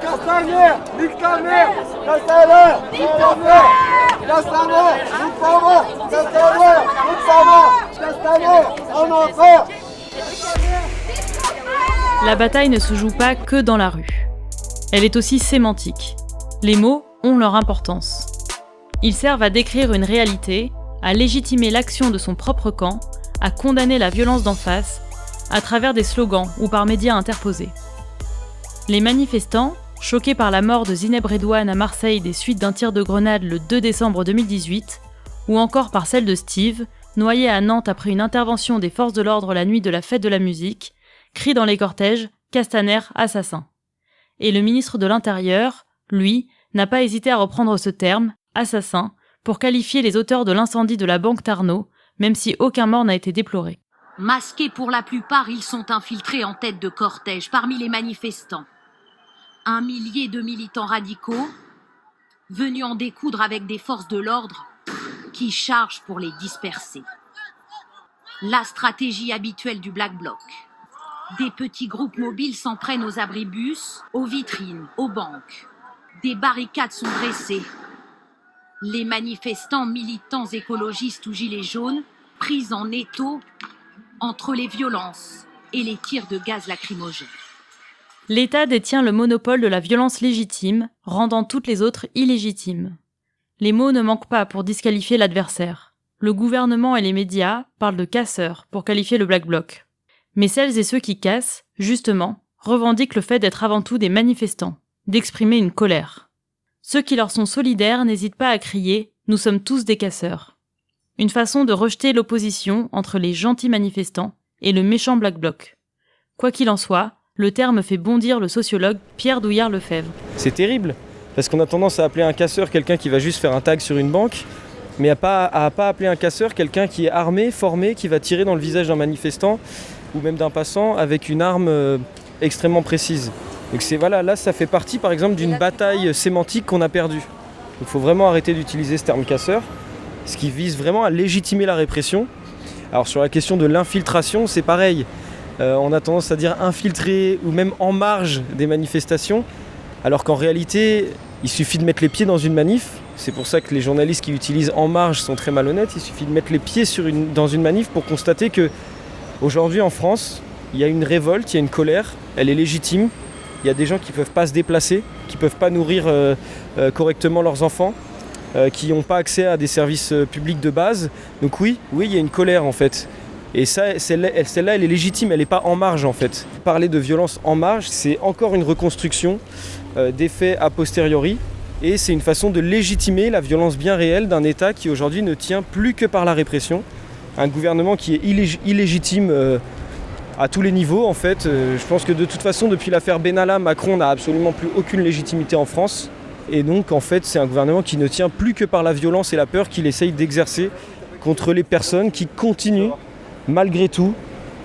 Castaner, nique ta mère. Castaner, nique ta mère. Castaner, nique ta mère. Castaner, nique ta mère. Castaner, un enfant. La bataille ne se joue pas que dans la rue. Elle est aussi sémantique. Les mots ont leur importance. Ils servent à décrire une réalité, à légitimer l'action de son propre camp, à condamner la violence d'en face, à travers des slogans ou par médias interposés. Les manifestants, choqués par la mort de Zineb Redouane à Marseille des suites d'un tir de grenade le 2 décembre 2018, ou encore par celle de Steve, noyé à Nantes après une intervention des forces de l'ordre la nuit de la fête de la musique, crient dans les cortèges « Castaner, assassin ». Et le ministre de l'Intérieur, lui, n'a pas hésité à reprendre ce terme, assassin, pour qualifier les auteurs de l'incendie de la banque Tarnot, même si aucun mort n'a été déploré. Masqués pour la plupart, ils sont infiltrés en tête de cortège parmi les manifestants. 1 millier de militants radicaux venus en découdre avec des forces de l'ordre qui chargent pour les disperser. La stratégie habituelle du Black Bloc. Des petits groupes mobiles s'en prennent aux abribus, aux vitrines, aux banques. Des barricades sont dressées. Les manifestants, militants écologistes ou gilets jaunes, pris en étau entre les violences et les tirs de gaz lacrymogène. L'État détient le monopole de la violence légitime, rendant toutes les autres illégitimes. Les mots ne manquent pas pour disqualifier l'adversaire. Le gouvernement et les médias parlent de casseurs pour qualifier le Black Bloc. Mais celles et ceux qui cassent, justement, revendiquent le fait d'être avant tout des manifestants, d'exprimer une colère. Ceux qui leur sont solidaires n'hésitent pas à crier « Nous sommes tous des casseurs ». Une façon de rejeter l'opposition entre les gentils manifestants et le méchant Black Bloc. Quoi qu'il en soit, le terme fait bondir le sociologue Pierre Douillard-Lefebvre. C'est terrible, parce qu'on a tendance à appeler un casseur quelqu'un qui va juste faire un tag sur une banque, mais à pas appeler un casseur quelqu'un qui est armé, formé, qui va tirer dans le visage d'un manifestant ou même d'un passant avec une arme extrêmement précise. Donc là ça fait partie par exemple d'une bataille sémantique qu'on a perdue. Il faut vraiment arrêter d'utiliser ce terme casseur, ce qui vise vraiment à légitimer la répression. Alors sur la question de l'infiltration, c'est pareil. On a tendance à dire infiltrer ou même en marge des manifestations, alors qu'en réalité, il suffit de mettre les pieds dans une manif. C'est pour ça que les journalistes qui utilisent en marge sont très malhonnêtes. Il suffit de mettre les pieds dans une manif pour constater que aujourd'hui en France, il y a une révolte, il y a une colère, elle est légitime. Il y a des gens qui ne peuvent pas se déplacer, qui ne peuvent pas nourrir correctement leurs enfants, qui n'ont pas accès à des services publics de base. Donc oui, il y a une colère en fait. Et ça, celle-là, elle est légitime, elle n'est pas en marge en fait. Parler de violence en marge, c'est encore une reconstruction des faits a posteriori. Et c'est une façon de légitimer la violence bien réelle d'un État qui aujourd'hui ne tient plus que par la répression. Un gouvernement qui est illégitime à tous les niveaux en fait. Je pense que de toute façon, depuis l'affaire Benalla, Macron n'a absolument plus aucune légitimité en France. Et donc en fait, c'est un gouvernement qui ne tient plus que par la violence et la peur qu'il essaye d'exercer contre les personnes qui continuent malgré tout,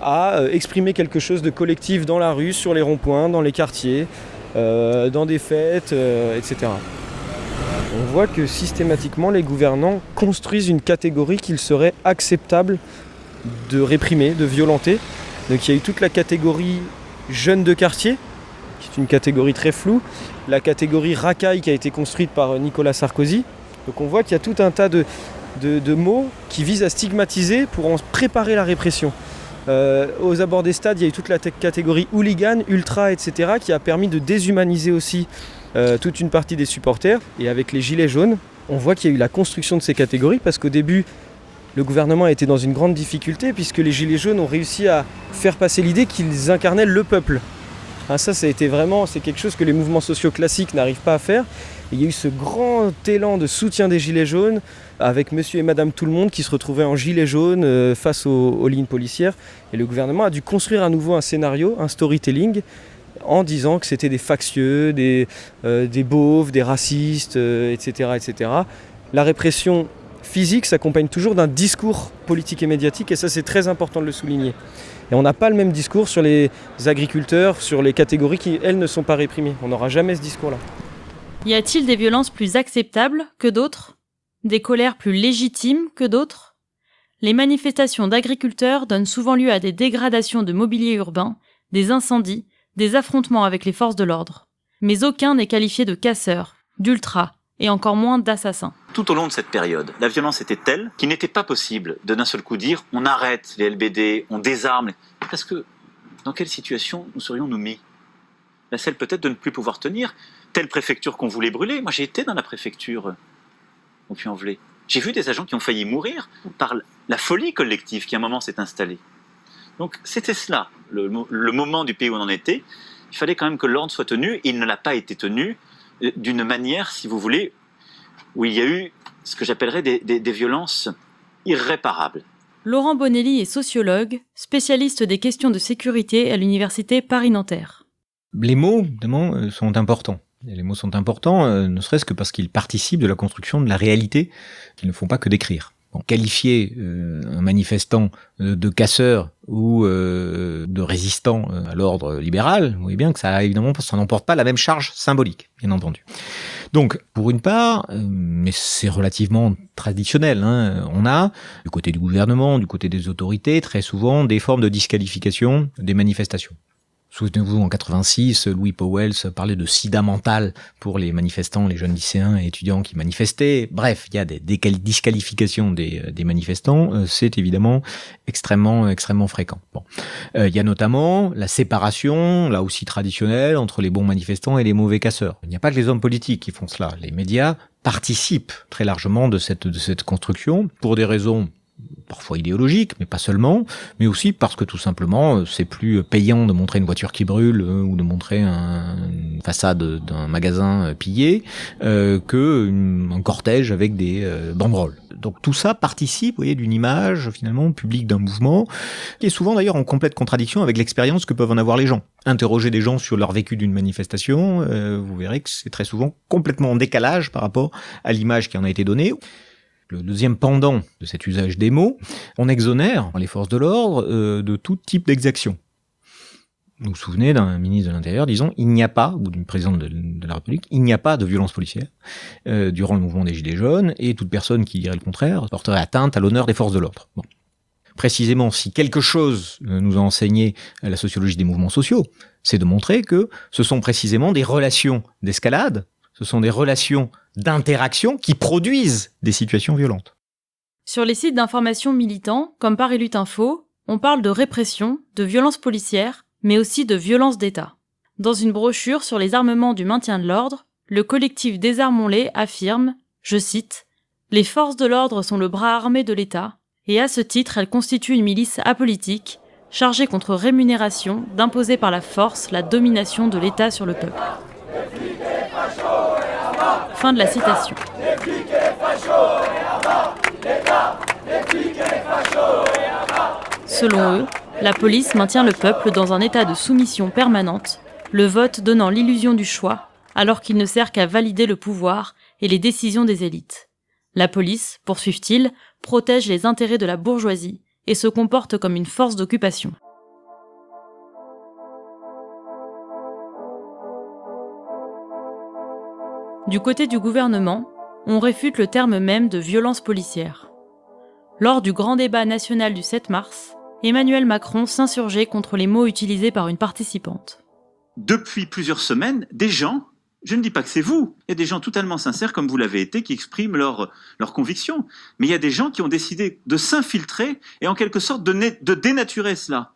à exprimer quelque chose de collectif dans la rue, sur les ronds-points, dans les quartiers, dans des fêtes, etc. On voit que systématiquement, les gouvernants construisent une catégorie qu'il serait acceptable de réprimer, de violenter. Donc il y a eu toute la catégorie jeunes de quartier, qui est une catégorie très floue, la catégorie racaille qui a été construite par Nicolas Sarkozy. Donc on voit qu'il y a tout un tas de mots qui visent à stigmatiser pour en préparer la répression. Aux abords des stades, il y a eu toute la catégorie hooligan, ultra, etc. qui a permis de déshumaniser aussi toute une partie des supporters. Et avec les gilets jaunes, on voit qu'il y a eu la construction de ces catégories parce qu'au début, le gouvernement a été dans une grande difficulté puisque les gilets jaunes ont réussi à faire passer l'idée qu'ils incarnaient le peuple. Ça a été vraiment, c'est quelque chose que les mouvements sociaux classiques n'arrivent pas à faire. Et il y a eu ce grand élan de soutien des gilets jaunes avec monsieur et madame tout le monde qui se retrouvaient en gilets jaunes face aux lignes policières. Et le gouvernement a dû construire à nouveau un scénario, un storytelling, en disant que c'était des factieux, des beaufs, des racistes, etc., etc. La répression physique s'accompagne toujours d'un discours politique et médiatique, et ça c'est très important de le souligner. Et on n'a pas le même discours sur les agriculteurs, sur les catégories qui, elles, ne sont pas réprimées. On n'aura jamais ce discours-là. Y a-t-il des violences plus acceptables que d'autres ? Des colères plus légitimes que d'autres ? Les manifestations d'agriculteurs donnent souvent lieu à des dégradations de mobilier urbain, des incendies, des affrontements avec les forces de l'ordre. Mais aucun n'est qualifié de casseur, d'ultra, et encore moins d'assassin. Tout au long de cette période, la violence était telle qu'il n'était pas possible de d'un seul coup dire on arrête les LBD, on désarme. Parce que dans quelle situation nous serions-nous mis ? La celle peut-être de ne plus pouvoir tenir telle préfecture qu'on voulait brûler. Moi j'ai été dans la préfecture au Puy-en-Velay. J'ai vu des agents qui ont failli mourir par la folie collective qui à un moment s'est installée. Donc c'était cela, le moment du pays où on en était. Il fallait quand même que l'ordre soit tenu. Il ne l'a pas été tenu d'une manière, si vous voulez, où il y a eu ce que j'appellerais des violences irréparables. Laurent Bonelli est sociologue, spécialiste des questions de sécurité à l'université Paris-Nanterre. Les mots, évidemment, sont importants. Et les mots sont importants, ne serait-ce que parce qu'ils participent de la construction de la réalité, qu'ils ne font pas que décrire. Bon, qualifier un manifestant de casseur ou de résistant à l'ordre libéral, vous voyez bien que ça, évidemment, ça n'emporte pas la même charge symbolique, bien entendu. Donc, pour une part, mais c'est relativement traditionnel, hein, on a, du côté du gouvernement, du côté des autorités, très souvent des formes de disqualification des manifestations. Souvenez-vous, en 86, Louis Pauwels parlait de sida mental pour les manifestants, les jeunes lycéens et étudiants qui manifestaient. Bref, il y a des disqualifications des manifestants. C'est évidemment extrêmement fréquent. Bon. Il y a notamment la séparation, là aussi traditionnelle, entre les bons manifestants et les mauvais casseurs. Il n'y a pas que les hommes politiques qui font cela. Les médias participent très largement de cette construction pour des raisons parfois idéologique, mais pas seulement, mais aussi parce que tout simplement c'est plus payant de montrer une voiture qui brûle ou de montrer une façade d'un magasin pillé qu'un cortège avec des banderoles. Donc tout ça participe, vous voyez, d'une image finalement publique d'un mouvement qui est souvent d'ailleurs en complète contradiction avec l'expérience que peuvent en avoir les gens. Interroger des gens sur leur vécu d'une manifestation, vous verrez que c'est très souvent complètement en décalage par rapport à l'image qui en a été donnée. Le deuxième pendant de cet usage des mots, on exonère les forces de l'ordre de tout type d'exaction. Vous vous souvenez d'un ministre de l'Intérieur disant il n'y a pas, ou d'une présidente de la République, il n'y a pas de violence policière durant le mouvement des Gilets jaunes, et toute personne qui dirait le contraire porterait atteinte à l'honneur des forces de l'ordre. Bon. Précisément, si quelque chose nous a enseigné la sociologie des mouvements sociaux, c'est de montrer que ce sont précisément des relations d'escalade, ce sont des relations d'interaction qui produisent des situations violentes. Sur les sites d'information militants, comme Paris Lutte Info, on parle de répression, de violence policière, mais aussi de violence d'État. Dans une brochure sur les armements du maintien de l'ordre, le collectif Désarmons-les affirme, je cite, « Les forces de l'ordre sont le bras armé de l'État, et à ce titre elles constituent une milice apolitique, chargée contre rémunération d'imposer par la force la domination de l'État sur le peuple. » Fin de la citation. Selon eux, la police maintient le peuple dans un état de soumission permanente, le vote donnant l'illusion du choix, alors qu'il ne sert qu'à valider le pouvoir et les décisions des élites. La police, poursuivent-ils, protège les intérêts de la bourgeoisie et se comporte comme une force d'occupation. Du côté du gouvernement, on réfute le terme même de violence policière. Lors du grand débat national du 7 mars, Emmanuel Macron s'insurgeait contre les mots utilisés par une participante. Depuis plusieurs semaines, des gens, je ne dis pas que c'est vous, il y a des gens totalement sincères comme vous l'avez été qui expriment leurs convictions, mais il y a des gens qui ont décidé de s'infiltrer et en quelque sorte de dénaturer cela.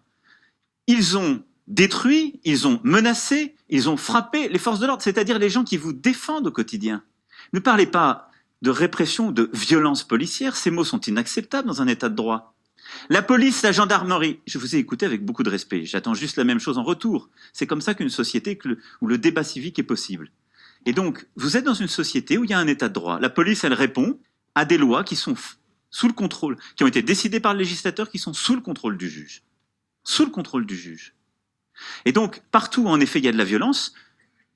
Ils ont détruit, ils ont menacé, ils ont frappé les forces de l'ordre, c'est-à-dire les gens qui vous défendent au quotidien. Ne parlez pas de répression ou de violence policière, ces mots sont inacceptables dans un état de droit. La police, la gendarmerie, je vous ai écouté avec beaucoup de respect, j'attends juste la même chose en retour. C'est comme ça qu'une société où le débat civique est possible. Et donc, vous êtes dans une société où il y a un état de droit. La police, elle répond à des lois qui sont sous le contrôle, qui ont été décidées par le législateur, qui sont sous le contrôle du juge. Sous le contrôle du juge. Et donc, partout où en effet il y a de la violence,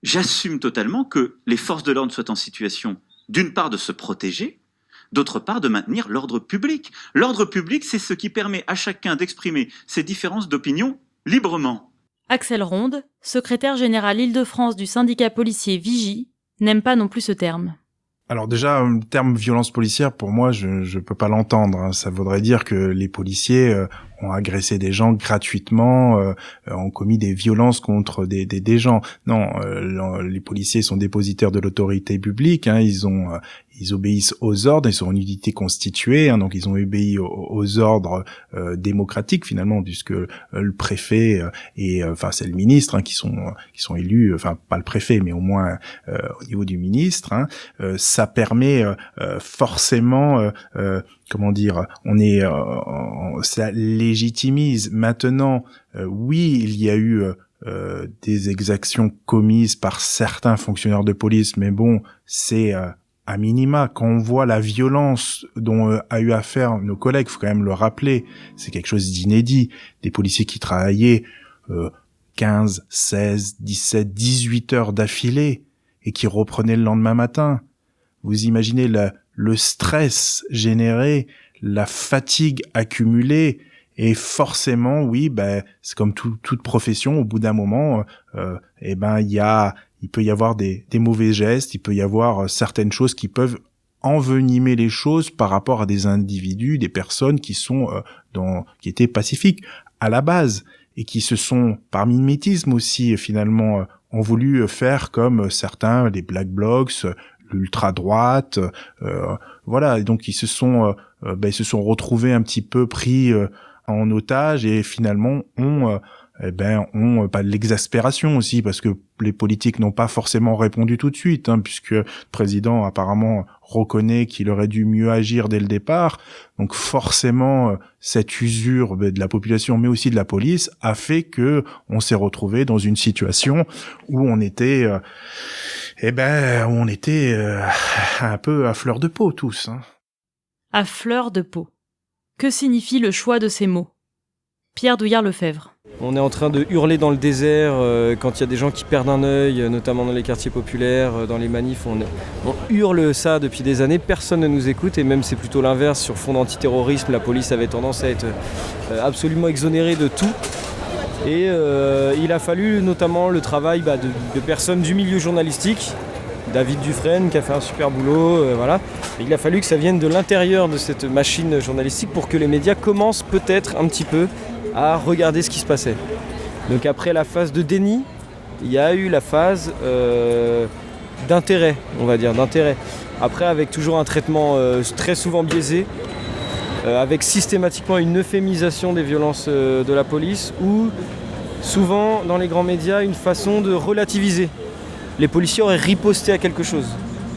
j'assume totalement que les forces de l'ordre soient en situation, d'une part, de se protéger, d'autre part, de maintenir l'ordre public. L'ordre public, c'est ce qui permet à chacun d'exprimer ses différences d'opinion librement. Axel Ronde, secrétaire général Île-de-France du syndicat policier Vigie, n'aime pas non plus ce terme. Alors déjà, le terme violence policière, pour moi, je peux pas l'entendre. Ça voudrait dire que les policiers ont agressé des gens gratuitement, ont commis des violences contre des gens. Non, les policiers sont dépositaires de l'autorité publique, hein, ils obéissent aux ordres, ils sont en unité constituée, hein, donc ils ont obéi aux ordres démocratiques finalement, puisque le préfet et enfin c'est le ministre hein, qui sont élus, enfin pas le préfet, mais au moins au niveau du ministre. Hein, ça permet forcément, comment dire, ça légitimise. Maintenant, oui, il y a eu des exactions commises par certains fonctionnaires de police, mais bon, c'est à minima. Quand on voit la violence dont a eu affaire nos collègues, faut quand même le rappeler, c'est quelque chose d'inédit. Des policiers qui travaillaient 15, 16, 17, 18 heures d'affilée et qui reprenaient le lendemain matin. Vous imaginez le stress généré, la fatigue accumulée, et forcément, oui, c'est comme toute profession, au bout d'un moment, il peut y avoir des mauvais gestes, il peut y avoir certaines choses qui peuvent envenimer les choses par rapport à des individus, des personnes qui étaient pacifiques à la base et qui se sont, par mimétisme aussi, finalement, ont voulu faire comme certains, les Black Blocs, l'ultra-droite, voilà. Et donc ils se sont retrouvés un petit peu pris en otage et finalement ont pas de l'exaspération aussi, parce que les politiques n'ont pas forcément répondu tout de suite, hein, puisque le président apparemment reconnaît qu'il aurait dû mieux agir dès le départ. Donc forcément, cette usure de la population, mais aussi de la police, a fait que on s'est retrouvé dans une situation où on était, un peu à fleur de peau tous. Hein. À fleur de peau. Que signifie le choix de ces mots ? Pierre Douillard-Lefebvre. On est en train de hurler dans le désert quand il y a des gens qui perdent un œil, notamment dans les quartiers populaires, dans les manifs. On hurle ça depuis des années, personne ne nous écoute, et même c'est plutôt l'inverse. Sur fond d'antiterrorisme, la police avait tendance à être absolument exonérée de tout. Et il a fallu notamment le travail de personnes du milieu journalistique, David Dufresne qui a fait un super boulot, voilà. Et il a fallu que ça vienne de l'intérieur de cette machine journalistique pour que les médias commencent peut-être un petit peu à regarder ce qui se passait. Donc après la phase de déni, il y a eu la phase d'intérêt, on va dire, d'intérêt. Après, avec toujours un traitement très souvent biaisé, avec systématiquement une euphémisation des violences de la police, ou souvent dans les grands médias une façon de relativiser. Les policiers auraient riposté à quelque chose,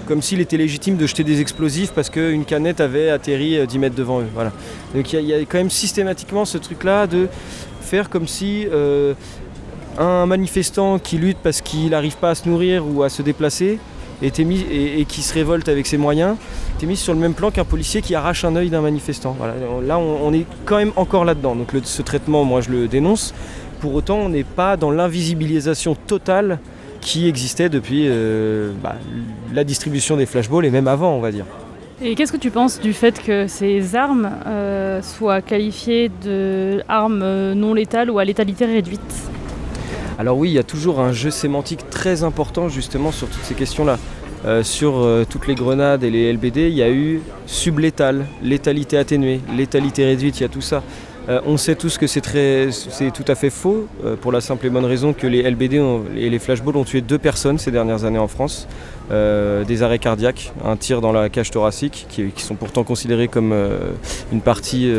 comme s'il était légitime de jeter des explosifs parce qu'une canette avait atterri 10 mètres devant eux. Voilà. Donc il y a quand même systématiquement ce truc-là de faire comme si un manifestant qui lutte parce qu'il n'arrive pas à se nourrir ou à se déplacer était mis, et qui se révolte avec ses moyens, était mis sur le même plan qu'un policier qui arrache un œil d'un manifestant. Voilà. Là, on est quand même encore là-dedans. Donc ce traitement, moi, je le dénonce. Pour autant, on n'est pas dans l'invisibilisation totale qui existait depuis la distribution des flashballs et même avant, on va dire. Et qu'est-ce que tu penses du fait que ces armes soient qualifiées d'armes non létales ou à létalité réduite ? Alors oui, il y a toujours un jeu sémantique très important justement sur toutes ces questions-là. Sur toutes les grenades et les LBD, il y a eu sublétal, létalité atténuée, létalité réduite, il y a tout ça. On sait tous que c'est tout à fait faux, pour la simple et bonne raison que les LBD et les flashballs ont tué 2 personnes ces dernières années en France. Des arrêts cardiaques, un tir dans la cage thoracique, qui sont pourtant considérés comme une partie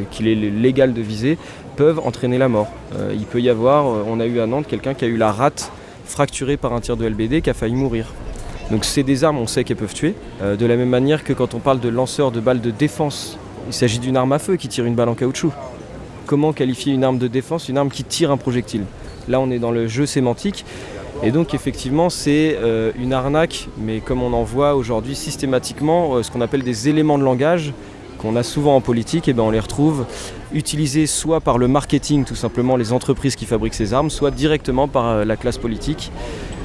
qu'il est légal de viser, peuvent entraîner la mort. Il peut y avoir, on a eu à Nantes quelqu'un qui a eu la rate fracturée par un tir de LBD qui a failli mourir. Donc c'est des armes, on sait qu'elles peuvent tuer. De la même manière que quand on parle de lanceur de balles de défense, il s'agit d'une arme à feu qui tire une balle en caoutchouc. Comment qualifier une arme de défense, une arme qui tire un projectile ? Là, on est dans le jeu sémantique. Et donc, effectivement, c'est une arnaque, mais comme on en voit aujourd'hui systématiquement, ce qu'on appelle des éléments de langage, qu'on a souvent en politique, on les retrouve utilisés soit par le marketing, tout simplement, les entreprises qui fabriquent ces armes, soit directement par la classe politique,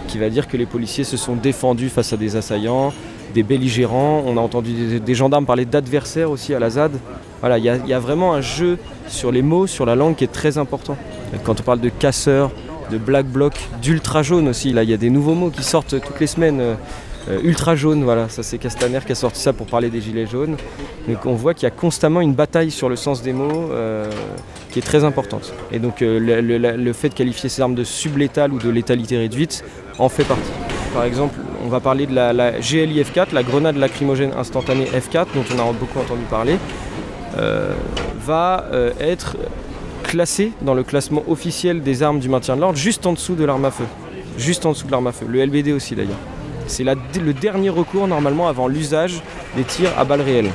qui va dire que les policiers se sont défendus face à des assaillants, des belligérants. On a entendu des gendarmes parler d'adversaires aussi à la ZAD. Voilà, il y a vraiment un jeu sur les mots, sur la langue qui est très important. Quand on parle de casseurs, de black bloc, d'ultra jaune aussi, là il y a des nouveaux mots qui sortent toutes les semaines. Ultra jaune, voilà, ça c'est Castaner qui a sorti ça pour parler des gilets jaunes. Donc on voit qu'il y a constamment une bataille sur le sens des mots qui est très importante. Et donc le fait de qualifier ces armes de sublétales ou de létalité réduite en fait partie. Par exemple, on va parler de la GLI F4, la grenade lacrymogène instantanée F4, dont on a beaucoup entendu parler, va être classée dans le classement officiel des armes du maintien de l'ordre juste en dessous de l'arme à feu. Juste en dessous de l'arme à feu. Le LBD aussi d'ailleurs. C'est le dernier recours normalement avant l'usage des tirs à balles réelles.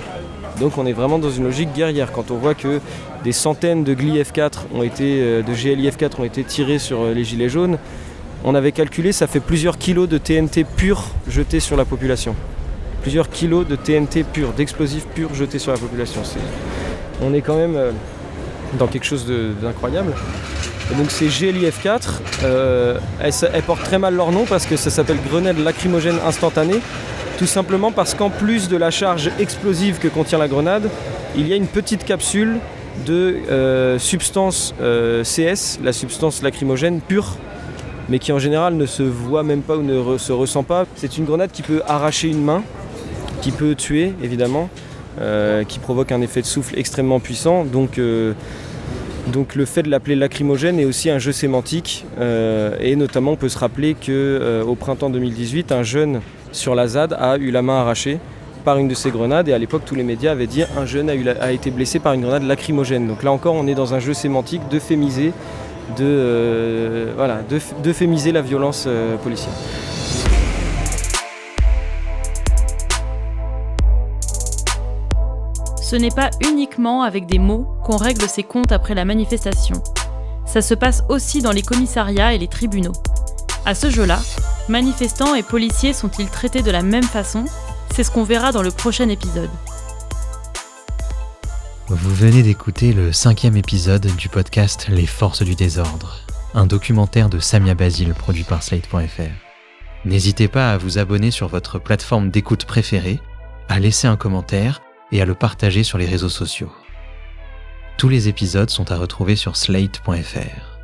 Donc on est vraiment dans une logique guerrière. Quand on voit que des centaines de GLI F4 de GLI F4 ont été tirés sur les gilets jaunes, on avait calculé, ça fait plusieurs kilos de TNT pur jetés sur la population. Plusieurs kilos de TNT pur, d'explosifs purs jetés sur la population. On est quand même dans quelque chose d'incroyable. Et donc ces GLI F4, elles portent très mal leur nom parce que ça s'appelle grenade lacrymogène instantanée, tout simplement parce qu'en plus de la charge explosive que contient la grenade, il y a une petite capsule de substance CS, la substance lacrymogène pure, mais qui en général ne se voit même pas ou ne se ressent pas. C'est une grenade qui peut arracher une main, qui peut tuer évidemment, qui provoque un effet de souffle extrêmement puissant. Donc le fait de l'appeler lacrymogène est aussi un jeu sémantique et notamment on peut se rappeler qu'au printemps 2018, un jeune sur la ZAD a eu la main arrachée par une de ces grenades et à l'époque tous les médias avaient dit un jeune a été blessé par une grenade lacrymogène. Donc là encore on est dans un jeu sémantique d'euphémiser, d'euphémiser la violence policière. Ce n'est pas uniquement avec des mots qu'on règle ses comptes après la manifestation. Ça se passe aussi dans les commissariats et les tribunaux. À ce jeu-là, manifestants et policiers sont-ils traités de la même façon ? C'est ce qu'on verra dans le prochain épisode. Vous venez d'écouter le 5e épisode du podcast Les Forces du Désordre, un documentaire de Samia Basile produit par Slate.fr. N'hésitez pas à vous abonner sur votre plateforme d'écoute préférée, à laisser un commentaire et à le partager sur les réseaux sociaux. Tous les épisodes sont à retrouver sur Slate.fr.